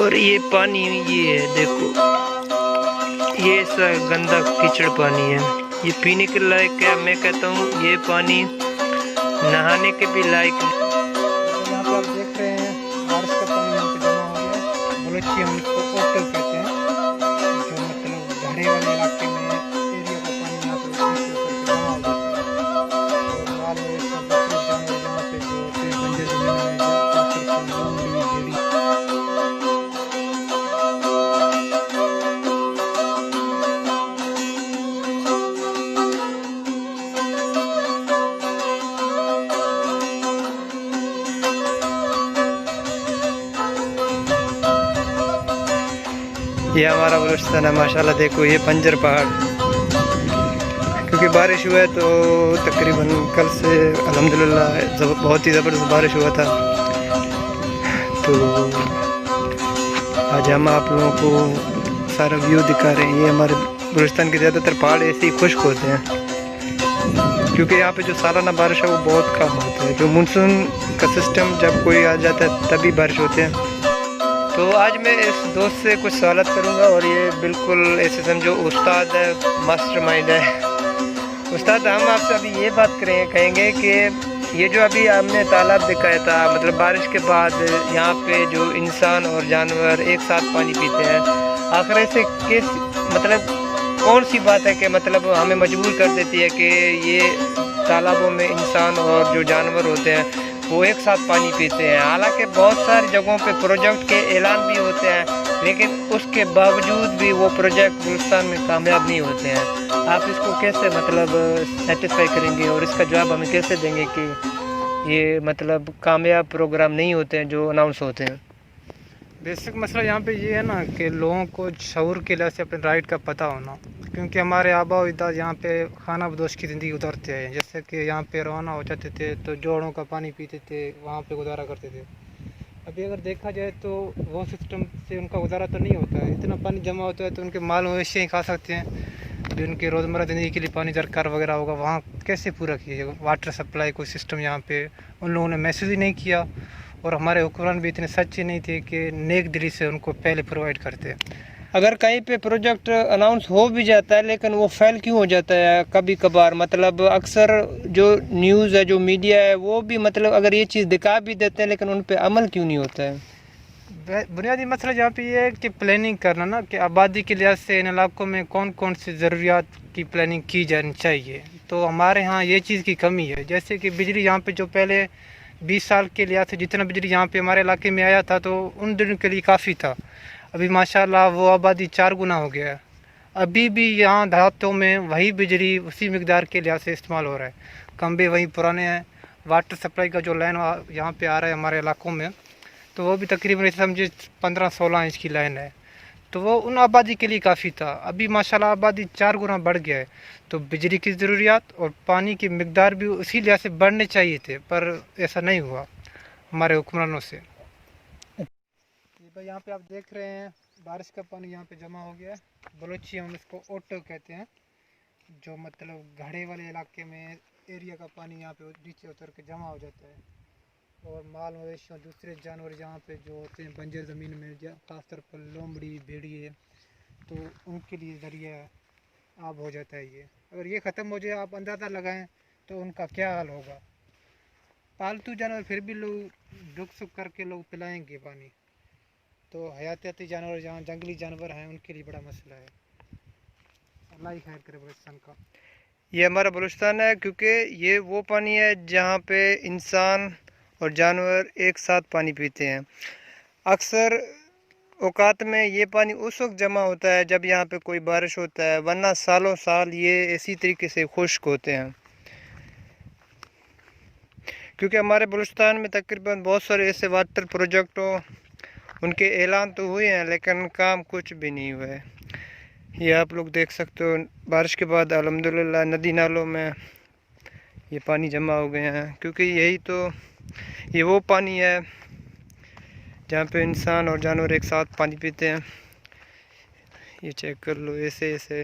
اور یہ پانی یہ ہے دیکھو، یہ ایسا گندا کیچڑ پانی ہے، یہ پینے کے لائق ہے؟ میں کہتا ہوں یہ پانی نہانے کے بھی لائق نہیں۔ یہاں پہ آپ دیکھ رہے ہیں بارش کا پانی یہاں پہ جمع ہو گیا ہے، بلوچی ہم اس کو اوٹل کہتے ہیں، جو مطلب گھڑے والے علاقے میں ایریا کا پانی یہاں پہ نیچے اتر کے جمع ہو جاتا ہے، اور مال مویشیاں دوسرے جانور یہاں پہ جو ہوتے ہیں بنجر زمین میں، خاص طور پر لومڑی بھیڑی۔ یہ ہمارا بلوچستان ہے ماشاءاللہ، دیکھو یہ بنجر پہاڑ، کیونکہ بارش ہوا ہے تو تقریباً کل سے الحمدللہ بہت ہی زبردست بارش ہوا تھا، تو آج ہم آپ لوگوں کو سارا ویو دکھا رہے ہیں۔ یہ ہمارے بلوچستان کے زیادہ تر پہاڑ ایسے ہی خشک ہوتے ہیں، کیونکہ یہاں پہ جو سالانہ بارش ہے وہ بہت کم ہوتا ہے، جو مونسون کا سسٹم جب کوئی آ جاتا ہے تبھی بارش ہوتے ہیں۔ تو آج میں اس دوست سے کچھ سوالات کروں گا، اور یہ بالکل ایسے سمجھو استاد ہے، ماسٹر مائنڈ ہے۔ استاد، ہم آپ سے ابھی یہ بات کہیں گے کہ یہ جو ابھی ہم نے تالاب دکھایا تھا، مطلب بارش کے بعد یہاں پہ جو انسان اور جانور ایک ساتھ پانی پیتے ہیں، آخر ایسے مطلب کون سی بات ہے کہ مطلب ہمیں مجبور کر دیتی ہے کہ یہ تالابوں میں انسان اور جو جانور ہوتے ہیں وہ ایک ساتھ پانی پیتے ہیں؟ حالانکہ بہت ساری جگہوں پہ پروجیکٹ کے اعلان بھی ہوتے ہیں، لیکن اس کے باوجود بھی وہ پروجیکٹ بلوچستان میں کامیاب نہیں ہوتے ہیں۔ آپ اس کو کیسے مطلب سیٹسفائی کریں گے، اور اس کا جواب ہمیں کیسے دیں گے کہ یہ مطلب کامیاب پروگرام نہیں ہوتے ہیں جو اناؤنس ہوتے ہیں؟ بیسک مسئلہ یہاں پہ یہ ہے نا کہ لوگوں کو شعور کے لحاظ سے اپنے رائٹ کا پتہ ہونا، کیونکہ ہمارے آبا و اجداد یہاں پہ خانہ بدوش کی زندگی گزارتے ہیں، جیسے کہ یہاں پہ روانہ ہو جاتے تھے تو جوڑوں کا پانی پیتے تھے، وہاں پہ گزارا کرتے تھے۔ ابھی اگر دیکھا جائے تو وہ سسٹم سے ان کا گزارا تو نہیں ہوتا ہے، اتنا پانی جمع ہوتا ہے تو ان کے مال مویشی ہی کھا سکتے ہیں، جو ان کے روزمرہ زندگی کے لیے پانی درکار وغیرہ ہوگا وہاں کیسے پورا کیے جائے گا؟ واٹر سپلائی کوئی سسٹم یہاں پہ ان لوگوں نے محسوس ہی نہیں کیا، اور ہمارے حکمران بھی اتنے سچے نہیں تھے کہ نیک دلی سے ان کو پہلے پرووائڈ کرتے۔ اگر کہیں پہ پروجیکٹ اناؤنس ہو بھی جاتا ہے لیکن وہ فیل کیوں ہو جاتا ہے کبھی کبھار؟ مطلب اکثر جو نیوز ہے، جو میڈیا ہے، وہ بھی مطلب اگر یہ چیز دکھا بھی دیتے ہیں لیکن ان پہ عمل کیوں نہیں ہوتا ہے؟ بنیادی مسئلہ یہاں پہ یہ ہے کہ پلاننگ کرنا نا، کہ آبادی کے لحاظ سے ان علاقوں میں کون کون سی ضروریات کی پلاننگ کی جانی چاہیے، تو ہمارے ہاں یہ چیز کی کمی ہے۔ جیسے کہ بجلی یہاں پہ جو پہلے 20 سال کے لحاظ سے جتنا بجلی یہاں پہ ہمارے علاقے میں آیا تھا تو ان دنوں کے لیے کافی تھا، ابھی ماشاءاللہ وہ آبادی 4 گنا ہو گیا ہے، ابھی بھی یہاں دیہاتوں میں وہی بجلی اسی مقدار کے لحاظ سے استعمال ہو رہا ہے، کھمبے وہیں پرانے ہیں، واٹر سپلائی کا جو لائن یہاں پہ آ رہا ہے ہمارے علاقوں میں تو وہ بھی تقریباً سمجھے 15-16 انچ کی لائن ہے، تو وہ ان آبادی کے لیے کافی تھا۔ ابھی ماشاءاللہ آبادی 4 گنا بڑھ گیا ہے، تو بجلی کی ضروریات اور پانی کی مقدار بھی اسی لحاظ سے بڑھنے چاہیے تھے، پر ایسا نہیں ہوا ہمارے حکمرانوں سے۔ بھائی یہاں پہ آپ دیکھ رہے ہیں بارش کا پانی یہاں پہ جمع ہو گیا ہے، بلوچی ہم اس کو اوٹو کہتے ہیں، جو مطلب گھڑے والے علاقے میں ایریا کا پانی یہاں پہ نیچے اتر کے جمع ہو جاتا ہے، اور مال مویشی اور دوسرے جانور جہاں پہ جو ہوتے ہیں بنجر زمین میں، خاص طور پر لومڑی بھیڑیے، تو ان کے لیے ذریعہ آب ہو جاتا ہے یہ۔ اگر یہ ختم ہو جائے آپ اندازہ لگائیں تو ان کا کیا حال ہوگا۔ پالتو جانور پھر بھی لوگ دکھ سکھ کر کے لوگ پلائیں گے پانی، تو حیاتیاتی جانور جہاں جنگلی جانور ہیں ان کے لیے بڑا مسئلہ ہے۔ اللہ ہی خیر کرے بلوچستان کا۔ یہ ہمارا بلوچستان ہے کیونکہ یہ وہ پانی ہے جہاں پہ انسان اور جانور ایک ساتھ پانی پیتے ہیں۔ اکثر اوقات میں یہ پانی اس وقت جمع ہوتا ہے جب یہاں پہ کوئی بارش ہوتا ہے، ورنہ سالوں سال یہ اسی طریقے سے خشک ہوتے ہیں، کیونکہ ہمارے بلوچستان میں تقریباً بہت سارے ایسے واٹر پروجیکٹوں ان کے اعلان تو ہوئے ہیں لیکن کام کچھ بھی نہیں ہوا ہے۔ یہ آپ لوگ دیکھ سکتے ہو بارش کے بعد الحمدللہ ندی نالوں میں یہ پانی جمع ہو گئے ہیں، کیونکہ یہ وہ پانی ہے جہاں پہ انسان اور جانور ایک ساتھ پانی پیتے ہیں۔ یہ چیک کر لو، ایسے ایسے